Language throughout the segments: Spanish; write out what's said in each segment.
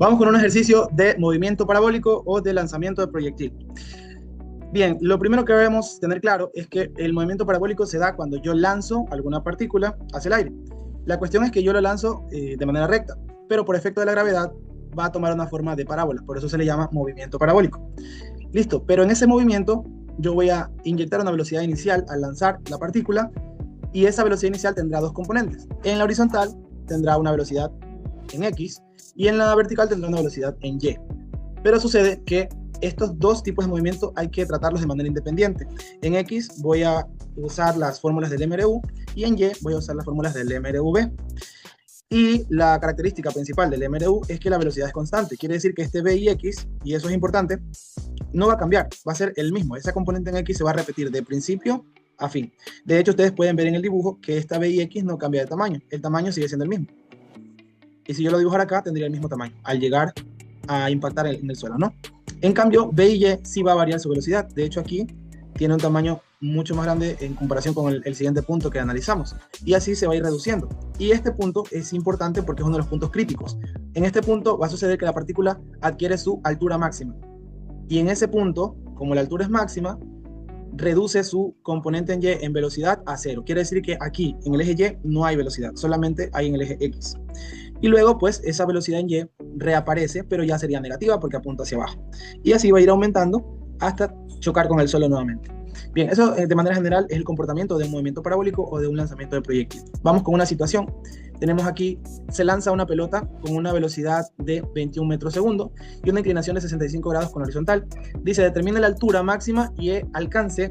Vamos con un ejercicio de movimiento parabólico o de lanzamiento de proyectil. Bien, lo primero que debemos tener claro es que el movimiento parabólico se da cuando yo lanzo alguna partícula hacia el aire. La cuestión es que yo lo lanzo de manera recta, pero por efecto de la gravedad va a tomar una forma de parábola, por eso se le llama movimiento parabólico. Listo, pero en ese movimiento yo voy a inyectar una velocidad inicial al lanzar la partícula y esa velocidad inicial tendrá dos componentes. En la horizontal tendrá una velocidad en X y en la vertical tendrá una velocidad en Y. Pero sucede que estos dos tipos de movimiento hay que tratarlos de manera independiente. En X voy a usar las fórmulas del MRU y en Y voy a usar las fórmulas del MRV. Y la característica principal del MRU es que la velocidad es constante. Quiere decir que este V y X, y eso es importante, no va a cambiar, va a ser el mismo. Esa componente en X se va a repetir de principio a fin. De hecho, ustedes pueden ver en el dibujo que esta V y X no cambia de tamaño. El tamaño sigue siendo el mismo. Y si yo lo dibujara acá, tendría el mismo tamaño al llegar a impactar en el suelo, ¿no? En cambio, V y Y sí va a variar su velocidad. De hecho, aquí tiene un tamaño mucho más grande en comparación con el siguiente punto que analizamos. Y así se va a ir reduciendo. Y este punto es importante porque es uno de los puntos críticos. En este punto va a suceder que la partícula adquiere su altura máxima. Y en ese punto, como la altura es máxima, reduce su componente en Y en velocidad a cero. Quiere decir que aquí, en el eje Y, no hay velocidad, solamente hay en el eje X. Y luego, pues, esa velocidad en Y reaparece, pero ya sería negativa porque apunta hacia abajo. Y así va a ir aumentando hasta chocar con el suelo nuevamente. Bien, eso de manera general es el comportamiento de un movimiento parabólico o de un lanzamiento de proyectil. Vamos con una situación. Tenemos aquí, se lanza una pelota con una velocidad de 21 metros segundo y una inclinación de 65 grados con horizontal. Dice, determina la altura máxima y alcance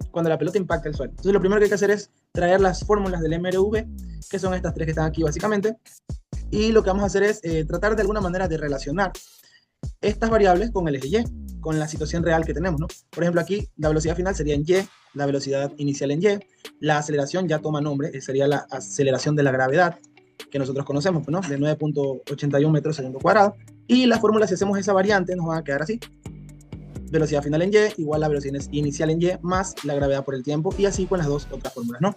cuando la pelota impacta el suelo. Entonces, lo primero que hay que hacer es traer las fórmulas del MRV, que son estas tres que están aquí básicamente. Y lo que vamos a hacer es tratar de alguna manera de relacionar estas variables con el eje Y, con la situación real que tenemos, ¿no? Por ejemplo, aquí la velocidad final sería en Y, la velocidad inicial en Y, la aceleración ya toma nombre, sería la aceleración de la gravedad que nosotros conocemos, ¿no? De 9.81 metros segundo cuadrado. Y la fórmula, si hacemos esa variante, nos va a quedar así. Velocidad final en Y igual a velocidad inicial en Y más la gravedad por el tiempo, y así con las dos otras fórmulas, ¿no?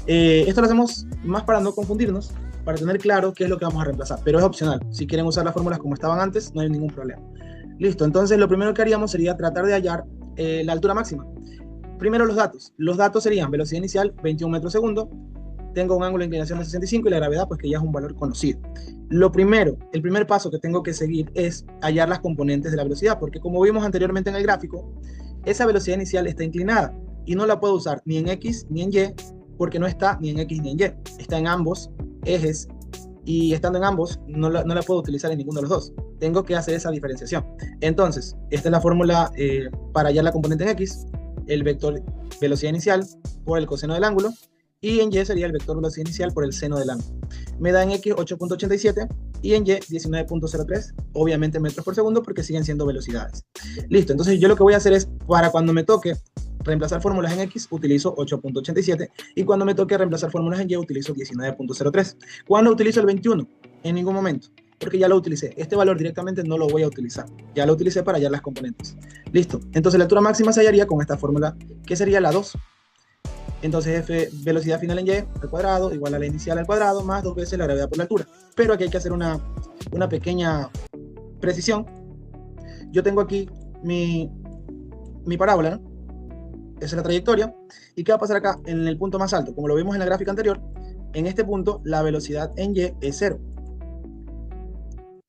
Esto lo hacemos más para no confundirnos, para tener claro qué es lo que vamos a reemplazar, pero es opcional. Si quieren usar las fórmulas como estaban antes, no hay ningún problema. Listo, entonces lo primero que haríamos sería tratar de hallar la altura máxima. Primero los datos. Los datos serían velocidad inicial, 21 metros segundo, tengo un ángulo de inclinación de 65 y la gravedad, pues que ya es un valor conocido. Lo primero, el primer paso que tengo que seguir es hallar las componentes de la velocidad, porque como vimos anteriormente en el gráfico, esa velocidad inicial está inclinada y no la puedo usar ni en X ni en Y, porque no está ni en X ni en Y, está en ambos ejes, y estando en ambos no la puedo utilizar en ninguno de los dos. Tengo que hacer esa diferenciación. Entonces, esta es la fórmula para hallar la componente en X, el vector velocidad inicial por el coseno del ángulo, y en Y sería el vector velocidad inicial por el seno del ángulo. Me da en X 8.87 y en Y 19.03, obviamente metros por segundo porque siguen siendo velocidades. Listo, entonces yo lo que voy a hacer es, para cuando me toque reemplazar fórmulas en X, utilizo 8.87, y cuando me toque reemplazar fórmulas en Y, utilizo 19.03. ¿Cuándo utilizo el 21? En ningún momento, porque ya lo utilicé. Este valor directamente no lo voy a utilizar. Ya lo utilicé para hallar las componentes. Listo, entonces la altura máxima se hallaría con esta fórmula, que sería la 2. Entonces F, velocidad final en Y al cuadrado, igual a la inicial al cuadrado, más 2 veces la gravedad por la altura. Pero aquí hay que hacer una pequeña precisión. Yo tengo aquí mi parábola, ¿no? Esa es la trayectoria. ¿Y qué va a pasar acá en el punto más alto? Como lo vimos en la gráfica anterior, en este punto la velocidad en Y es 0.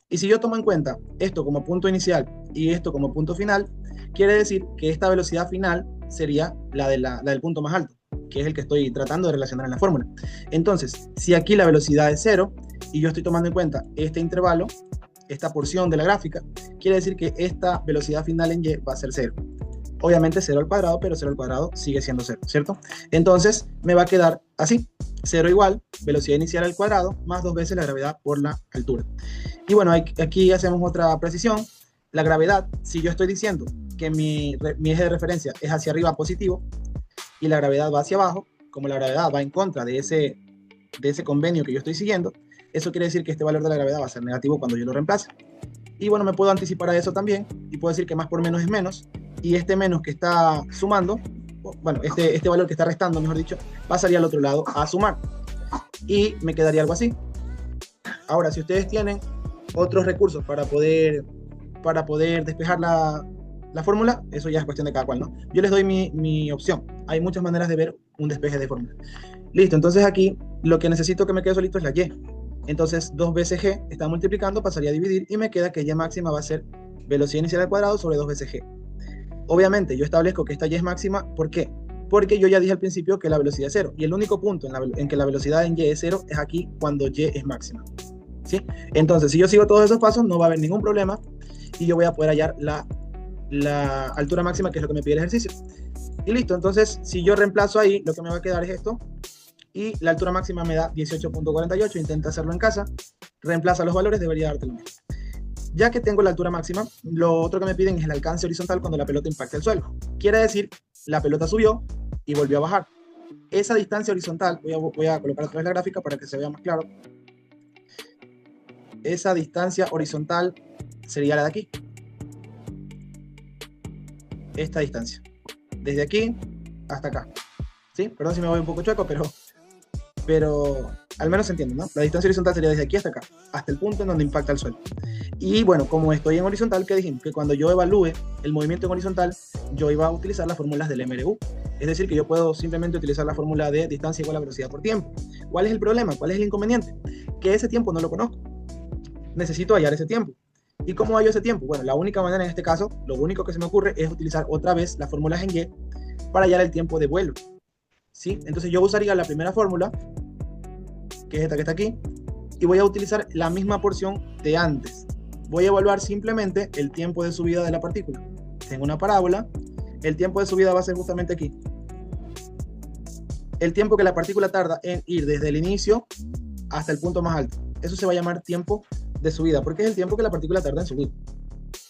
Y si yo tomo en cuenta esto como punto inicial y esto como punto final, quiere decir que esta velocidad final sería la del punto más alto, que es el que estoy tratando de relacionar en la fórmula. Entonces, si aquí la velocidad es 0 y yo estoy tomando en cuenta este intervalo, esta porción de la gráfica, quiere decir que esta velocidad final en Y va a ser 0. Obviamente 0 al cuadrado, pero 0 al cuadrado sigue siendo 0, ¿cierto? Entonces me va a quedar así, 0 igual, velocidad inicial al cuadrado, más 2 veces la gravedad por la altura. Y bueno, aquí hacemos otra precisión. La gravedad, si yo estoy diciendo que mi eje de referencia es hacia arriba positivo, y la gravedad va hacia abajo, como la gravedad va en contra de ese convenio que yo estoy siguiendo, eso quiere decir que este valor de la gravedad va a ser negativo cuando yo lo reemplace. Y bueno, me puedo anticipar a eso también, y puedo decir que más por menos es menos, y este menos que está sumando, bueno, este valor que está restando, mejor dicho, pasaría al otro lado a sumar. Y me quedaría algo así. Ahora, si ustedes tienen otros recursos para poder despejar la fórmula, eso ya es cuestión de cada cual, ¿no? Yo les doy mi opción. Hay muchas maneras de ver un despeje de fórmula. Listo, entonces aquí lo que necesito que me quede solito es la y. Entonces 2 veces g está multiplicando, pasaría a dividir y me queda que y máxima va a ser velocidad inicial al cuadrado sobre 2 veces g. Obviamente yo establezco que esta y es máxima, ¿por qué? Porque yo ya dije al principio que la velocidad es 0, y el único punto en que la velocidad en y es 0 es aquí cuando y es máxima, ¿sí? Entonces si yo sigo todos esos pasos no va a haber ningún problema y yo voy a poder hallar la altura máxima, que es lo que me pide el ejercicio. Y listo, entonces si yo reemplazo ahí, lo que me va a quedar es esto, y la altura máxima me da 18.48, intenta hacerlo en casa, reemplaza los valores, debería darte lo mismo. Ya que tengo la altura máxima, lo otro que me piden es el alcance horizontal cuando la pelota impacta el suelo. Quiere decir, la pelota subió y volvió a bajar. Esa distancia horizontal, voy a colocar otra vez la gráfica para que se vea más claro. Esa distancia horizontal sería la de aquí. Esta distancia. Desde aquí hasta acá. ¿Sí? Perdón si me voy un poco chueco, pero al menos se entiende, ¿no? La distancia horizontal sería desde aquí hasta acá, hasta el punto en donde impacta el suelo. Y bueno, como estoy en horizontal, ¿qué dijimos? Que cuando yo evalúe el movimiento en horizontal, yo iba a utilizar las fórmulas del MRU. Es decir, que yo puedo simplemente utilizar la fórmula de distancia igual a velocidad por tiempo. ¿Cuál es el problema? ¿Cuál es el inconveniente? Que ese tiempo no lo conozco. Necesito hallar ese tiempo. ¿Y cómo hallo ese tiempo? Bueno, la única manera en este caso, lo único que se me ocurre es utilizar otra vez las fórmulas en Y para hallar el tiempo de vuelo. ¿Sí? Entonces yo usaría la primera fórmula, que es esta que está aquí, y voy a utilizar la misma porción de antes. Voy a evaluar simplemente el tiempo de subida de la partícula. Tengo una parábola, el tiempo de subida va a ser justamente aquí. El tiempo que la partícula tarda en ir desde el inicio hasta el punto más alto. Eso se va a llamar tiempo de subida, porque es el tiempo que la partícula tarda en subir.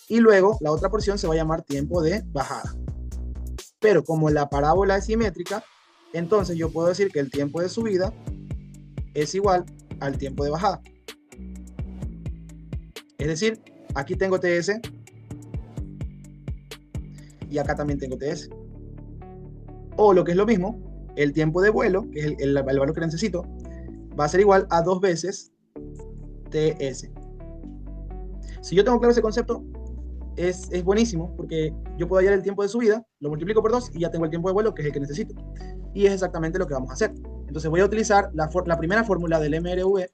Y luego la otra porción se va a llamar tiempo de bajada. Pero como la parábola es simétrica, entonces yo puedo decir que el tiempo de subida es igual al tiempo de bajada. Es decir, aquí tengo TS y acá también tengo TS. O lo que es lo mismo, el tiempo de vuelo, que es el valor que necesito, va a ser igual a 2 veces TS. Si yo tengo claro ese concepto, es buenísimo, porque yo puedo hallar el tiempo de subida, lo multiplico por 2 y ya tengo el tiempo de vuelo, que es el que necesito. Y es exactamente lo que vamos a hacer. Entonces voy a utilizar la primera fórmula del MRV.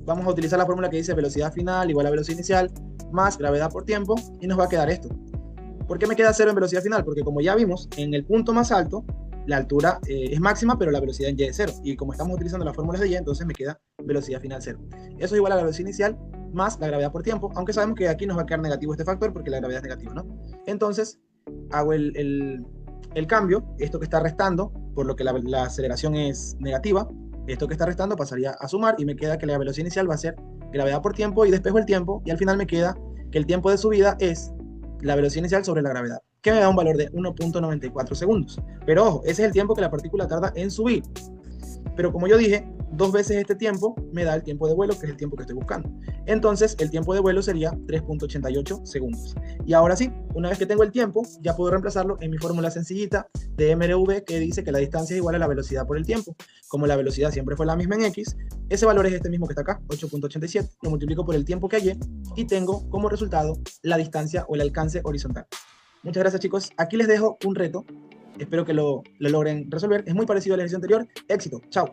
Vamos a utilizar la fórmula que dice velocidad final igual a velocidad inicial más gravedad por tiempo, y nos va a quedar esto. ¿Por qué me queda 0 en velocidad final? Porque como ya vimos, en el punto más alto, la altura es máxima, pero la velocidad en y es 0. Y como estamos utilizando las fórmulas de y, entonces me queda velocidad final 0. Eso es igual a la velocidad inicial más la gravedad por tiempo, aunque sabemos que aquí nos va a quedar negativo este factor porque la gravedad es negativa, ¿no? Entonces, hago el cambio, esto que está restando, por lo que la aceleración es negativa, esto que está restando pasaría a sumar y me queda que la velocidad inicial va a ser gravedad por tiempo y despejo el tiempo, y al final me queda que el tiempo de subida es la velocidad inicial sobre la gravedad, que me da un valor de 1.94 segundos. Pero ojo, ese es el tiempo que la partícula tarda en subir. Pero como yo dije, 2 veces este tiempo me da el tiempo de vuelo, que es el tiempo que estoy buscando. Entonces, el tiempo de vuelo sería 3.88 segundos. Y ahora sí, una vez que tengo el tiempo, ya puedo reemplazarlo en mi fórmula sencillita de MRV, que dice que la distancia es igual a la velocidad por el tiempo. Como la velocidad siempre fue la misma en X, ese valor es este mismo que está acá, 8.87. Lo multiplico por el tiempo que hallé y tengo como resultado la distancia o el alcance horizontal. Muchas gracias, chicos. Aquí les dejo un reto. Espero que lo logren resolver. Es muy parecido al ejercicio anterior. Éxito. Chao.